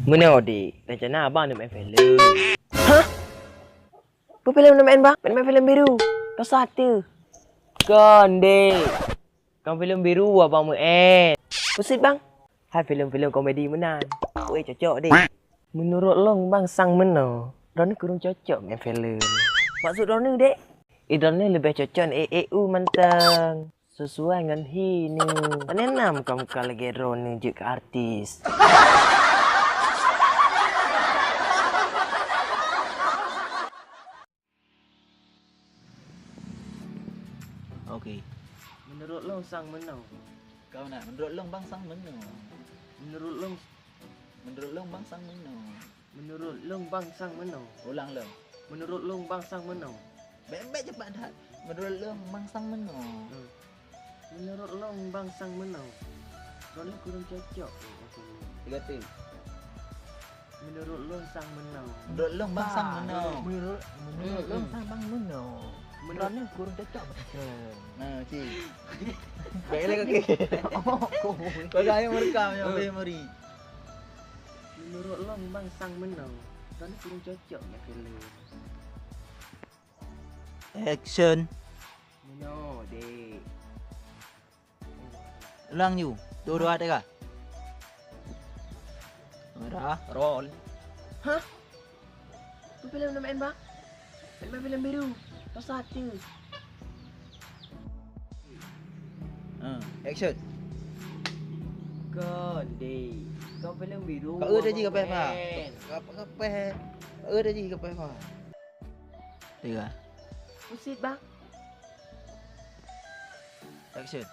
Mana adik? Rencana abang nak main filem. Hah? Apa filem nak main bang? Main filem biru. Kau satu. Kan dek. Kan filem biru abang main. Pusing bang. Hai filem-filem komedi menan. Weh cocok dek. Menurut long bang sang mana? Rona kurang cocok main filem. Maksud Rona dek? Rona lebih cocok EU mantang. Sesuai dengan hini. Penenam kamu kalau lagi Rona juga artis. Okey. Menurut long sang mana? Kau nak menurut long bang sang mana? Menurut long Bang sang mana? Menurut long bang sang mana? Ulang long. Menurut long bang sang mana? Baik-baik cepat dah. Menurut long bang sang mana? Menurut long bang sang mana? Rona kurang cocok. Tiga tu. Menurut long sang mana? Menurut long bang sang mana? Menurut long sang bang mana? Rona kurang cocok. Nah, cik. Baiklah kaki. Kau jangan merekam yang memori. Menurut long bang sang mana? Rona kurang cocok nak filem. Action. No, dek. Ulang you. Dua-dua ada kah? Merah, roll. Hah? Tu filem nak main bang? Main filem biru. Kau satu. Action. Kan dek. Kau filem biru. Kau ada je kau apa? main. Kau ada je kau apa? Tiga. Pusing bang. Action.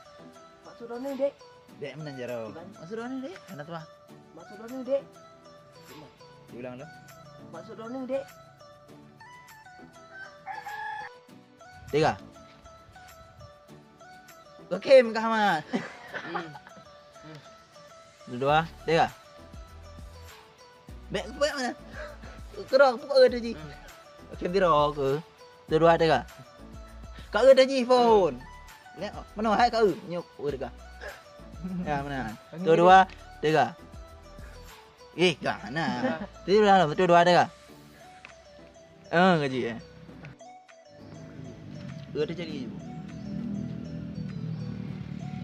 Maksud Rona dek. Dek menang jaro. Maksud mana dek? Mana tu ah? Maksud Rona dek. Diulang lo. Maksud Rona dek. Tiga. Okey, Kak Ahmad. Dua, tiga. Baik mana? Kerang pukul ada je. Okey, biro ke? Dua, tiga. Kak ada je phone. Lihat mana hai kau? Nyok urga. Ya, mana? Dua, tiga. Kana. Dua, tiga. Gaji eh. Ada jadi je.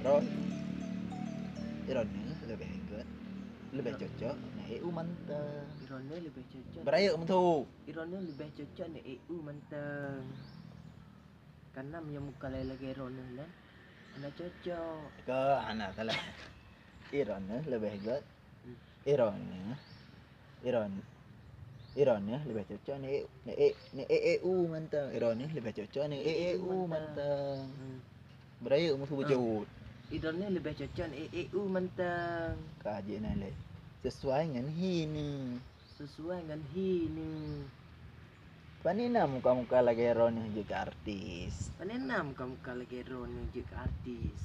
Roll. Iron lebih hebat. Lebih cocok nak EU mantap. Rona lebih cocok. Beraya kamu tu. Rona lebih cocok nak EU mantang. Kanam yang muka lagi Rona lah. Nak cocok. Ke anak salah. Iron lebih hebat. Iron lebih cocok nak EU mantap. Iron lebih cocok nak EU mantap. Beraya kamu tu berjauh. Rona lebih cocok nak EU mantang. Kaji nilai sesuai dengan ini. Sesuai dengan hini. Panina muka-muka lagi Ron juga artis. Penenam kamu kalau lagi Rona juga artis.